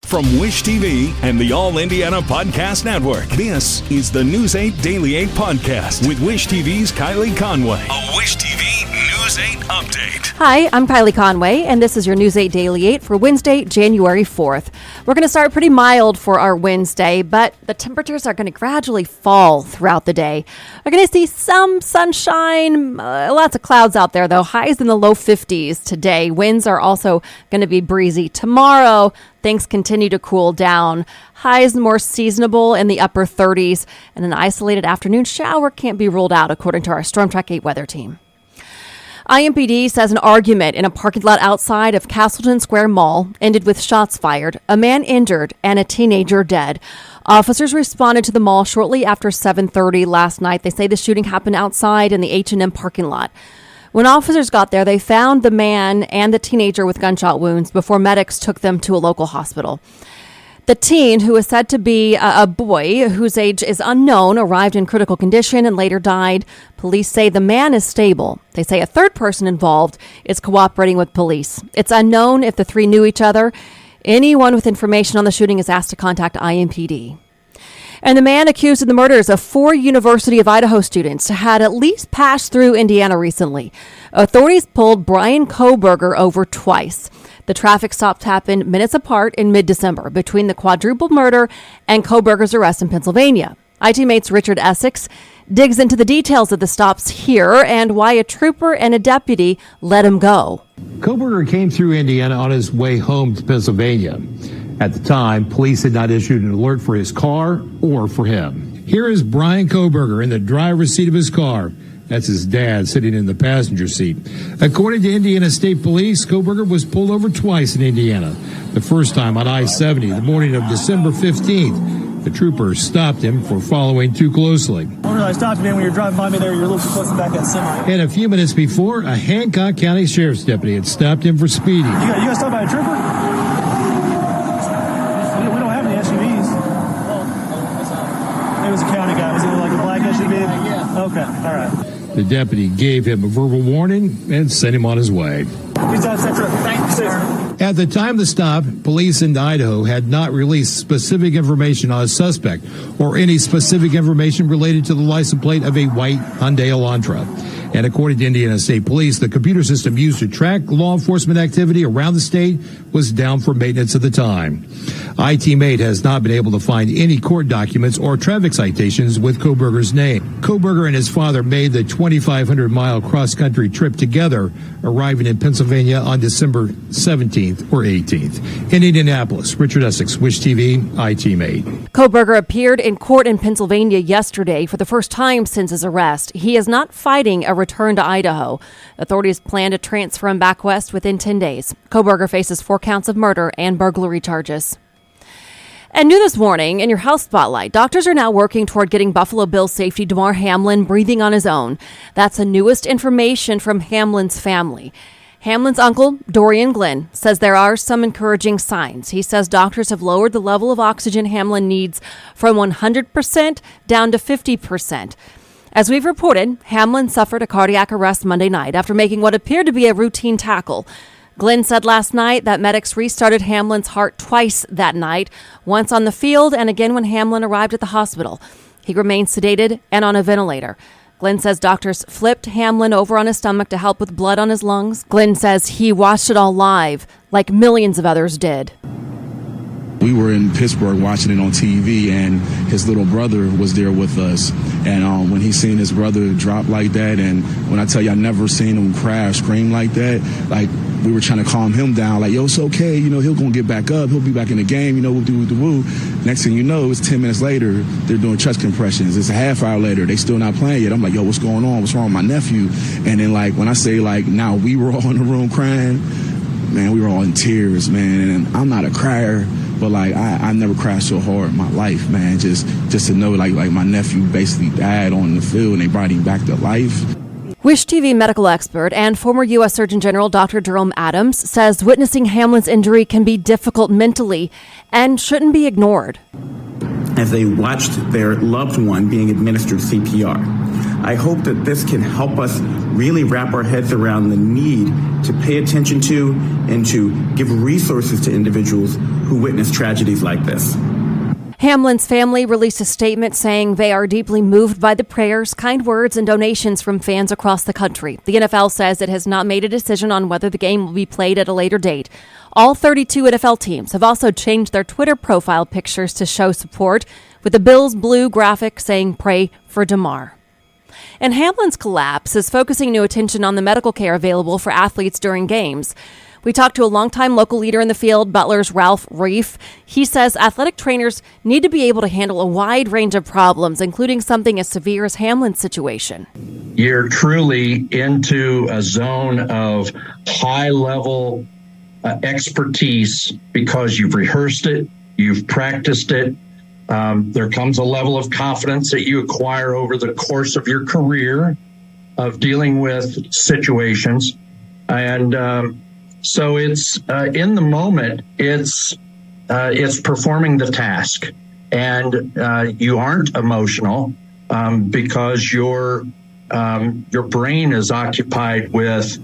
From Wish TV and the All Indiana Podcast Network, this is the News 8 Daily 8 Podcast with Wish TV's Kylie Conway. A Wish TV News 8 update. Hi, I'm Kylie Conway, and this is your News 8 Daily 8 for Wednesday, January 4th. We're going to start pretty mild for our Wednesday, but the temperatures are going to gradually fall throughout the day. We're going to see some sunshine, lots of clouds out there, though. Highs in the low 50s today. Winds are also going to be breezy tomorrow. Things continue to cool down. Highs more seasonable in the upper 30s, and an isolated afternoon shower can't be ruled out, according to our Storm Track 8 weather team. IMPD says an argument in a parking lot outside of Castleton Square Mall ended with shots fired, a man injured, and a teenager dead. Officers responded to the mall shortly after 7:30 last night. They say the shooting happened outside in the H&M parking lot. When officers got there, they found the man and the teenager with gunshot wounds before medics took them to a local hospital. The teen, who is said to be a boy whose age is unknown, arrived in critical condition and later died. Police say the man is stable. They say a third person involved is cooperating with police. It's unknown if the three knew each other. Anyone with information on the shooting is asked to contact IMPD. And the man accused of the murders of 4 University of Idaho students had at least passed through Indiana recently. Authorities pulled Brian Kohberger over twice. The traffic stops happened minutes apart in mid-December between the quadruple murder and Kohberger's arrest in Pennsylvania. IT-Mate's Richard Essex digs into the details of the stops here and why a trooper and a deputy let him go. Kohberger came through Indiana on his way home to Pennsylvania. At the time, police had not issued an alert for his car or for him. Here is Brian Kohberger in the driver's seat of his car. That's his dad sitting in the passenger seat. According to Indiana State Police, Kohberger was pulled over twice in Indiana. The first time on I-70, the morning of December 15th. The troopers stopped him for following too closely. I stopped you when you were driving by me there. You're a little too close to back that semi. And a few minutes before, a Hancock County Sheriff's deputy had stopped him for speeding. You got stopped by a trooper? We don't have any SUVs. It was a county guy. Was it like a black SUV? Yeah. Okay, all right. The deputy gave him a verbal warning and sent him on his way. At the time of the stop, police in Idaho had not released specific information on a suspect or any specific information related to the license plate of a white Hyundai Elantra. And according to Indiana State Police, the computer system used to track law enforcement activity around the state was down for maintenance at the time. IT-Mate has not been able to find any court documents or traffic citations with Kohberger's name. Kohberger and his father made the 2,500-mile cross-country trip together, arriving in Pennsylvania on December 17th or 18th. In Indianapolis, Richard Essex, Wish TV, IT-Mate. Kohberger appeared in court in Pennsylvania yesterday for the first time since his arrest. He is not fighting a return to Idaho. Authorities plan to transfer him back west within 10 days. Kohberger faces 4 counts of murder and burglary charges. And new this morning, in your health spotlight, doctors are now working toward getting Buffalo Bills safety Damar Hamlin breathing on his own. That's the newest information from Hamlin's family. Hamlin's uncle, Dorian Glenn, says there are some encouraging signs. He says doctors have lowered the level of oxygen Hamlin needs from 100% down to 50%. As we've reported, Hamlin suffered a cardiac arrest Monday night after making what appeared to be a routine tackle. Glenn said last night that medics restarted Hamlin's heart twice that night, once on the field and again when Hamlin arrived at the hospital. He remains sedated and on a ventilator. Glenn says doctors flipped Hamlin over on his stomach to help with blood on his lungs. Glenn says he watched it all live, like millions of others did. We were in Pittsburgh watching it on TV, and his little brother was there with us. And when he seen his brother drop like that, and when I tell you I never seen him cry or scream like that, like we were trying to calm him down, like, yo, it's okay, he'll gonna get back up, he'll be back in the game, woo. Next thing you know, it's 10 minutes later, they're doing chest compressions. It's a half hour later, they still not playing yet. I'm like, yo, what's going on? What's wrong with my nephew? And then when I say now we were all in the room crying, man, we were all in tears, man. And I'm not a crier, but I never cried so hard in my life, man. Just to know like my nephew basically died on the field and they brought him back to life. Wish TV medical expert and former U.S. Surgeon General Dr. Jerome Adams says witnessing Hamlin's injury can be difficult mentally and shouldn't be ignored. As they watched their loved one being administered CPR, I hope that this can help us really wrap our heads around the need to pay attention to and to give resources to individuals who witness tragedies like this. Hamlin's family released a statement saying they are deeply moved by the prayers, kind words, and donations from fans across the country. The NFL says it has not made a decision on whether the game will be played at a later date. All 32 NFL teams have also changed their Twitter profile pictures to show support, with the Bills' blue graphic saying "Pray for Damar." And Hamlin's collapse is focusing new attention on the medical care available for athletes during games. We talked to a longtime local leader in the field, Butler's Ralph Reif. He says athletic trainers need to be able to handle a wide range of problems, including something as severe as Hamlin's situation. You're truly into a zone of high-level expertise because you've rehearsed it, you've practiced it. There comes a level of confidence that you acquire over the course of your career of dealing with situations. And so it's in the moment, it's performing the task, and you aren't emotional because your brain is occupied with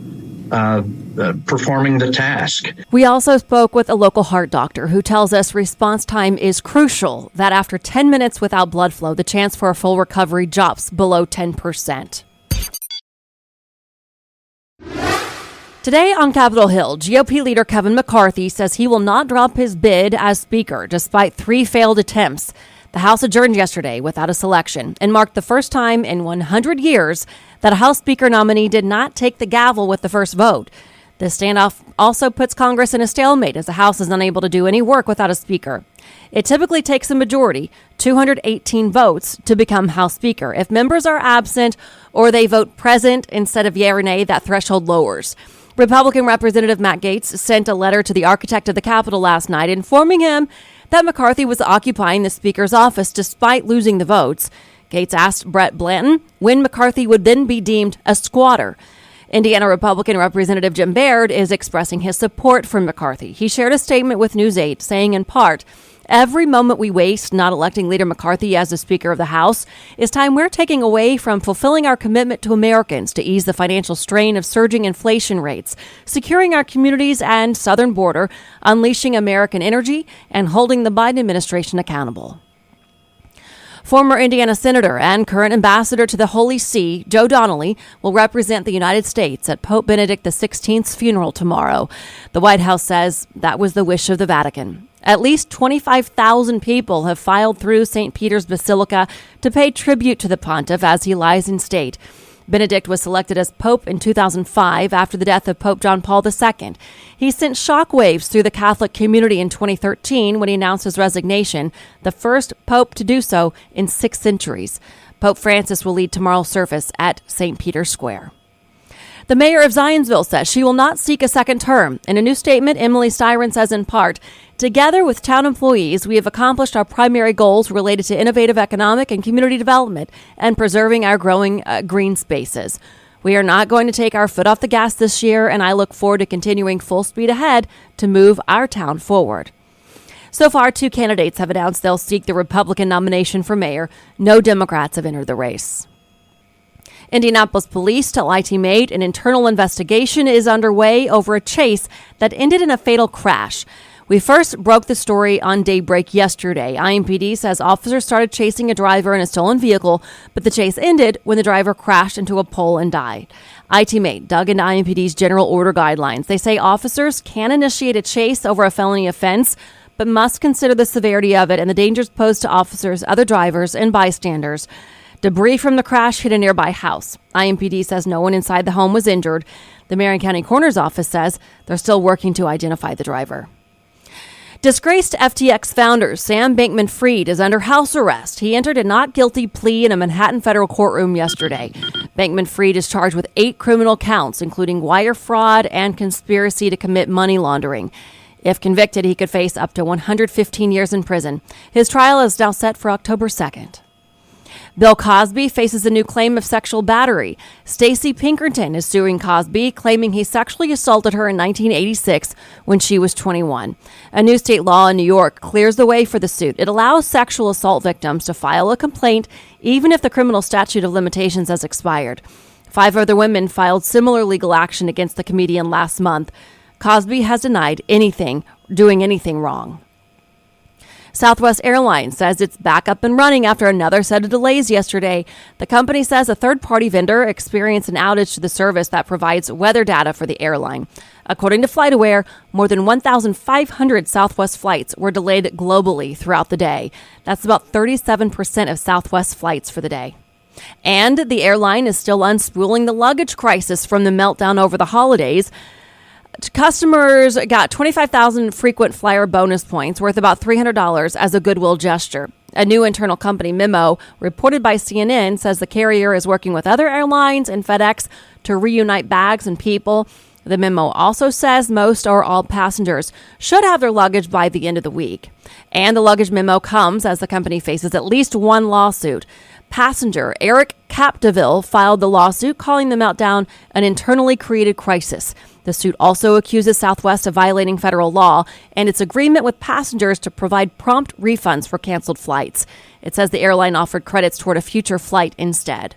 performing the task. We also spoke with a local heart doctor who tells us response time is crucial, that after 10 minutes without blood flow, the chance for a full recovery drops below 10%. Today on Capitol Hill, GOP leader Kevin McCarthy says he will not drop his bid as Speaker despite 3 failed attempts. The House adjourned yesterday without a selection and marked the first time in 100 years that a House Speaker nominee did not take the gavel with the first vote. This standoff also puts Congress in a stalemate as the House is unable to do any work without a Speaker. It typically takes a majority, 218 votes, to become House Speaker. If members are absent or they vote present instead of yea or nay, that threshold lowers. Republican Representative Matt Gaetz sent a letter to the architect of the Capitol last night informing him that McCarthy was occupying the Speaker's office despite losing the votes. Gaetz asked Brett Blanton when McCarthy would then be deemed a squatter. Indiana Republican Representative Jim Baird is expressing his support for McCarthy. He shared a statement with News 8 saying in part, "Every moment we waste not electing Leader McCarthy as the Speaker of the House is time we're taking away from fulfilling our commitment to Americans to ease the financial strain of surging inflation rates, securing our communities and southern border, unleashing American energy, and holding the Biden administration accountable." Former Indiana Senator and current ambassador to the Holy See, Joe Donnelly, will represent the United States at Pope Benedict XVI's funeral tomorrow. The White House says that was the wish of the Vatican. At least 25,000 people have filed through St. Peter's Basilica to pay tribute to the pontiff as he lies in state. Benedict was selected as Pope in 2005 after the death of Pope John Paul II. He sent shockwaves through the Catholic community in 2013 when he announced his resignation, the first pope to do so in 6 centuries. Pope Francis will lead tomorrow's service at St. Peter's Square. The mayor of Zionsville says she will not seek a second term. In a new statement, Emily Styron says in part, "Together with town employees, we have accomplished our primary goals related to innovative economic and community development and preserving our growing green spaces. We are not going to take our foot off the gas this year, and I look forward to continuing full speed ahead to move our town forward." So far, 2 candidates have announced they'll seek the Republican nomination for mayor. No Democrats have entered the race. Indianapolis police tell IT-Mate an internal investigation is underway over a chase that ended in a fatal crash. We first broke the story on daybreak yesterday. IMPD says officers started chasing a driver in a stolen vehicle, but the chase ended when the driver crashed into a pole and died. IT-Mate dug into IMPD's general order guidelines. They say officers can initiate a chase over a felony offense, but must consider the severity of it and the dangers posed to officers, other drivers, and bystanders. Debris from the crash hit a nearby house. IMPD says no one inside the home was injured. The Marion County Coroner's Office says they're still working to identify the driver. Disgraced FTX founder Sam Bankman-Fried is under house arrest. He entered a not guilty plea in a Manhattan federal courtroom yesterday. Bankman-Fried is charged with 8 criminal counts, including wire fraud and conspiracy to commit money laundering. If convicted, he could face up to 115 years in prison. His trial is now set for October 2nd. Bill Cosby faces a new claim of sexual battery. Stacey Pinkerton is suing Cosby, claiming he sexually assaulted her in 1986 when she was 21. A new state law in New York clears the way for the suit. It allows sexual assault victims to file a complaint even if the criminal statute of limitations has expired. 5 other women filed similar legal action against the comedian last month. Cosby has denied doing anything wrong. Southwest Airlines says it's back up and running after another set of delays yesterday. The company says a third-party vendor experienced an outage to the service that provides weather data for the airline. According to FlightAware, more than 1,500 Southwest flights were delayed globally throughout the day. That's about 37% of Southwest flights for the day. And the airline is still unspooling the luggage crisis from the meltdown over the holidays. Customers got 25,000 frequent flyer bonus points worth about $300 as a goodwill gesture. A new internal company memo reported by CNN says the carrier is working with other airlines and FedEx to reunite bags and people. The memo also says most or all passengers should have their luggage by the end of the week. And the luggage memo comes as the company faces at least one lawsuit. Passenger Eric Capdeville filed the lawsuit, calling the meltdown an internally created crisis. The suit also accuses Southwest of violating federal law and its agreement with passengers to provide prompt refunds for canceled flights. It says the airline offered credits toward a future flight instead.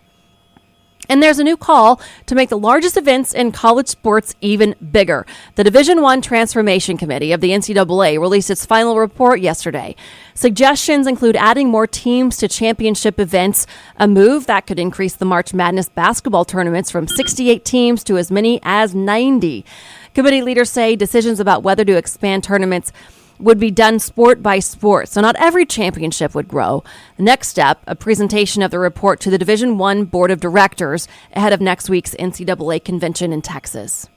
And there's a new call to make the largest events in college sports even bigger. The Division I Transformation Committee of the NCAA released its final report yesterday. Suggestions include adding more teams to championship events, a move that could increase the March Madness basketball tournaments from 68 teams to as many as 90. Committee leaders say decisions about whether to expand tournaments would be done sport by sport, so not every championship would grow. The next step, a presentation of the report to the Division I Board of Directors ahead of next week's NCAA convention in Texas.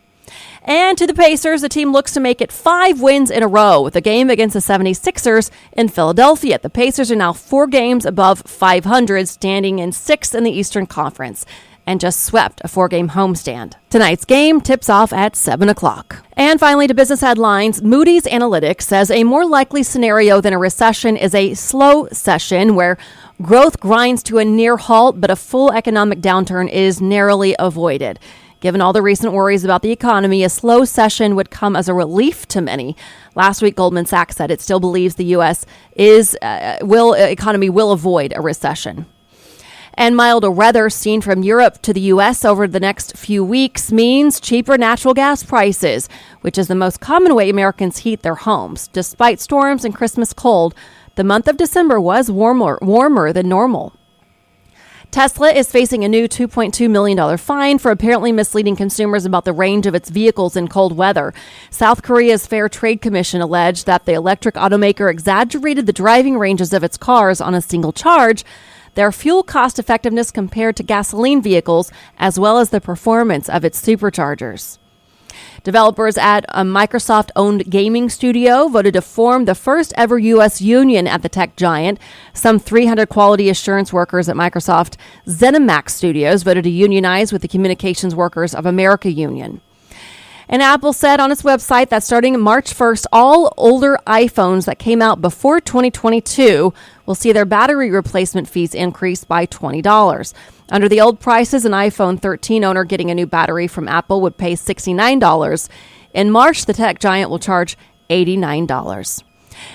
And to the Pacers, the team looks to make it 5 wins in a row with a game against the 76ers in Philadelphia. The Pacers are now 4 games above 500, standing in 6th in the Eastern Conference, and just swept a 4-game homestand. Tonight's game tips off at 7 o'clock. And finally, to business headlines, Moody's Analytics says a more likely scenario than a recession is a slow session where growth grinds to a near halt, but a full economic downturn is narrowly avoided. Given all the recent worries about the economy, a slow session would come as a relief to many. Last week, Goldman Sachs said it still believes the U.S. economy will avoid a recession. And milder weather seen from Europe to the U.S. over the next few weeks means cheaper natural gas prices, which is the most common way Americans heat their homes. Despite storms and Christmas cold, the month of December was warmer than normal. Tesla is facing a new $2.2 million fine for apparently misleading consumers about the range of its vehicles in cold weather. South Korea's Fair Trade Commission alleged that the electric automaker exaggerated the driving ranges of its cars on a single charge, their fuel cost effectiveness compared to gasoline vehicles, as well as the performance of its superchargers. Developers at a Microsoft-owned gaming studio voted to form the first ever U.S. union at the tech giant. Some 300 quality assurance workers at Microsoft ZeniMax Studios voted to unionize with the Communications Workers of America union. And Apple said on its website that starting March 1st, all older iPhones that came out before 2022 will see their battery replacement fees increase by $20. Under the old prices, an iPhone 13 owner getting a new battery from Apple would pay $69. In March, the tech giant will charge $89.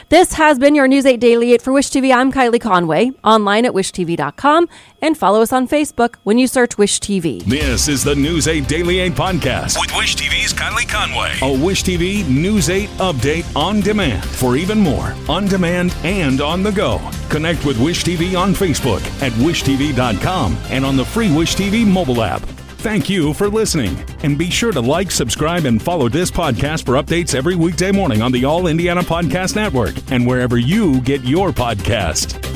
This has been your News 8 Daily 8 for Wish TV. I'm Kylie Conway, online at wishtv.com, and follow us on Facebook when you search Wish TV. This is the News 8 Daily 8 podcast with Wish TV's Kylie Conway. A Wish TV News 8 update on demand for even more on demand and on the go. Connect with Wish TV on Facebook at wishtv.com and on the free Wish TV mobile app. Thank you for listening, and be sure to like, subscribe, and follow this podcast for updates every weekday morning on the All Indiana Podcast Network and wherever you get your podcast.